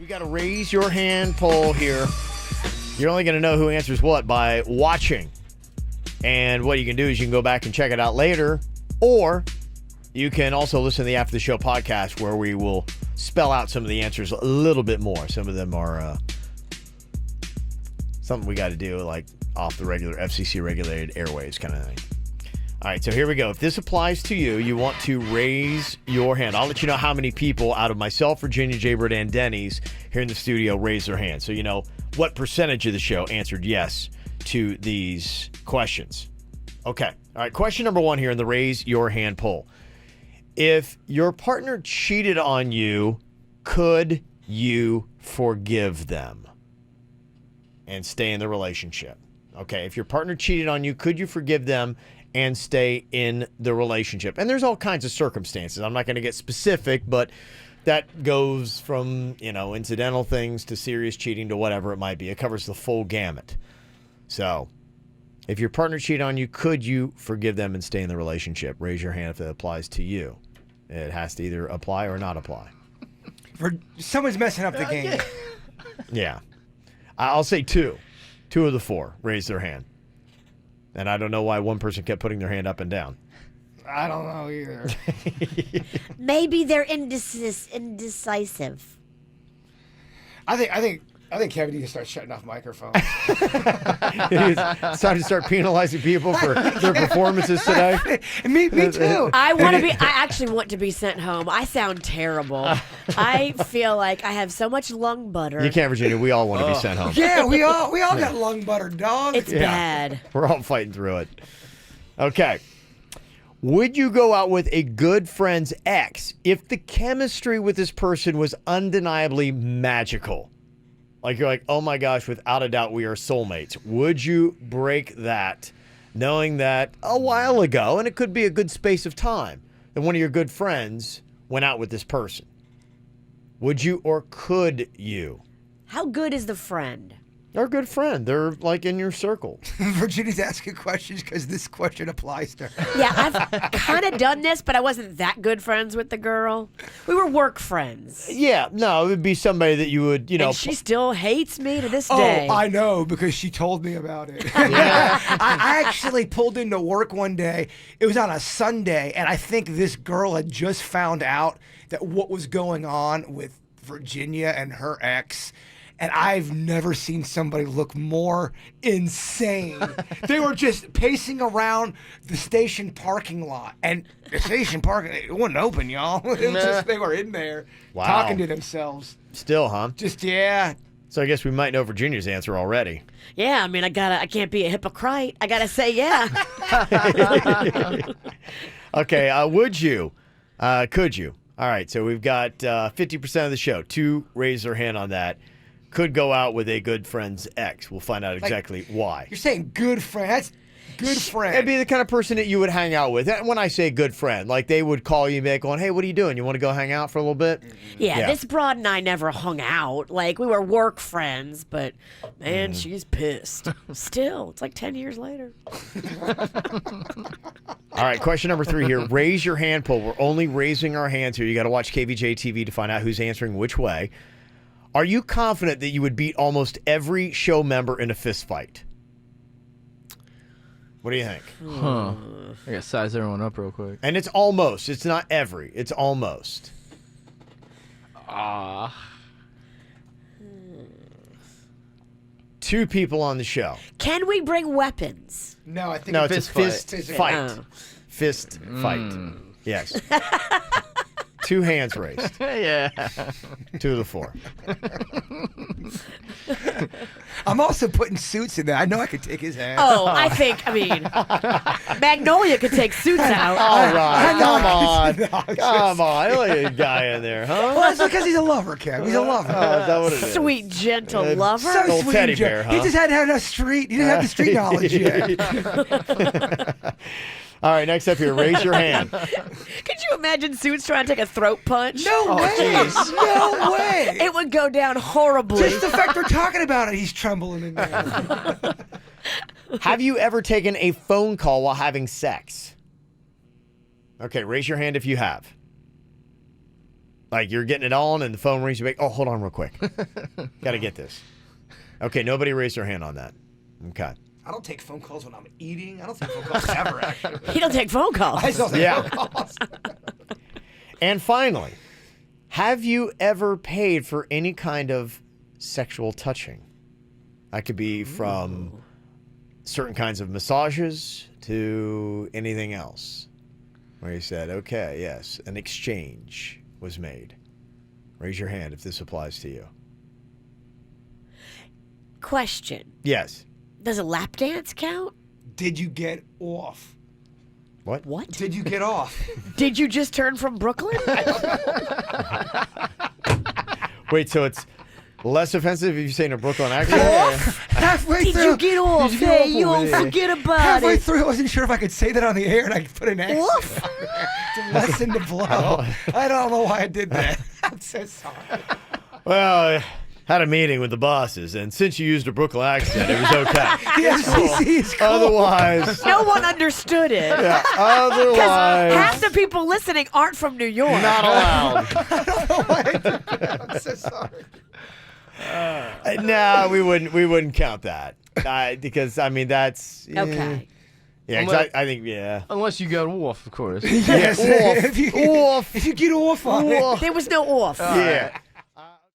got a raise your hand poll here. You're only going to know who answers what by watching. And what you can do is you can go back and check it out later, or you can also listen to the After the Show podcast where we will spell out some of the answers a little bit more. Some of them are something we got to do like off the regular FCC regulated airwaves kind of thing. All right, so here we go. If this applies to you, you want to raise your hand. I'll let you know how many people out of myself, Virginia, Jaybird, and Denny's here in the studio raise their hand. So you know what percentage of the show answered yes to these questions. Okay. All right, question number 1 here in the raise your hand poll. If your partner cheated on you, could you forgive them and stay in the relationship? Okay, if your partner cheated on you, could you forgive them and stay in the relationship? And there's all kinds of circumstances. I'm not going to get specific, but that goes from, incidental things to serious cheating to whatever it might be. It covers the full gamut. So if your partner cheated on you, could you forgive them and stay in the relationship? Raise your hand if it applies to you. It has to either apply or not apply. Someone's messing up the game. Yeah. I'll say 2. 2 of the 4 raised their hand. And I don't know why one person kept putting their hand up and down. I don't know either. Maybe they're indecisive. I think Kevin needs to start shutting off microphones. It's time to start penalizing people for their performances today. Me too. I actually want to be sent home. I sound terrible. I feel like I have so much lung butter. You can't, Virginia. We all want to be sent home. Yeah, we all got lung butter, dog. It's bad. We're all fighting through it. Okay. Would you go out with a good friend's ex if the chemistry with this person was undeniably magical? Like you're like, oh my gosh, without a doubt, we are soulmates. Would you break that knowing that a while ago, and it could be a good space of time, that one of your good friends went out with this person? Would you or could you? How good is the friend? They're a good friend. They're like in your circle. Virginia's asking questions because this question applies to her. Yeah, I've kind of done this, but I wasn't that good friends with the girl. We were work friends. Yeah, no, it would be somebody that you would, And she still hates me to this day. Oh, I know, because she told me about it. Yeah. I actually pulled into work one day. It was on a Sunday, and I think this girl had just found out that what was going on with Virginia and her ex. And I've never seen somebody look more insane. They were just pacing around the station parking lot. And the station parking, it wasn't open, y'all. It was just, they were in there talking to themselves. Still, huh? Just, yeah. So I guess we might know Virginia's answer already. Yeah, I mean, I can't be a hypocrite. I gotta say, yeah. Okay, would you? Could you? All right, so we've got 50% of the show. 2 raise their hand on that. Could go out with a good friend's ex. We'll find out exactly why. You're saying good friend. That's good friend. It'd be the kind of person that you would hang out with. And when I say good friend, like they would call you and be like, going, hey, what are you doing? You want to go hang out for a little bit? Yeah, this broad and I never hung out. Like, we were work friends, but, man, she's pissed. Still, it's like 10 years later. All right, question number 3 here. Raise your hand poll. We're only raising our hands here. You got to watch KVJ TV to find out who's answering which way. Are you confident that you would beat almost every show member in a fist fight? What do you think? I gotta size everyone up real quick. And it's almost. It's not every. It's almost. 2 people on the show. Can we bring weapons? No, I think No, it's a fist fight. Oh. Fist fight. Yes. 2 hands raised. Yeah. 2 of the 4. I'm also putting Suits in there. I know I could take his ass. Oh, I mean, Magnolia could take Suits out. All right, come on. Look at the guy in there, huh? Well, it's because he's a lover, Kev. He's a lover. Oh, is that what it is? Sweet, gentle lover. So Little sweet, teddy Joe. bear, huh? He just hadn't had enough street. He didn't have the street knowledge yet. All right, next up here, raise your hand. Could you imagine Suits trying to take a throat punch? No way. No way. It would go down horribly. Just the fact we're talking about it, he's trembling in there. Have you ever taken a phone call while having sex? Okay, raise your hand if you have. Like you're getting it on and the phone rings. You make, oh, hold on real quick. Got to get this. Okay, nobody raised their hand on that. Okay. I don't take phone calls when I'm eating. I don't take phone calls ever, actually. He don't take phone calls. I just don't take phone calls. And finally, have you ever paid for any kind of sexual touching? That could be from certain kinds of massages to anything else. Where you said, okay, yes, an exchange was made. Raise your hand if this applies to you. Question. Yes. Does a lap dance count? Did you get off? What? What? Did you get off? Did you just turn from Brooklyn? Wait, so it's less offensive if you say in a Brooklyn accent? Halfway Did through. you get off? Did you get Hey, off you over don't there? forget about Halfway it. through, I wasn't sure if I could say that on the air, and I could put an accent Off? to lessen the blow. I don't know why I did that. I'm so sorry. Well, I had a meeting with the bosses, and since you used a Brooklyn accent, it was okay. The FCC is cool. Otherwise, No one understood it. yeah, Because otherwise, half the people listening aren't from New York. not allowed. I'm so sorry. No, we wouldn't count that because I mean that's Okay. Yeah, 'cause I think Unless you got off, of course. Yes, off, if you off. if you get off on it. Off. There was no off. Yeah.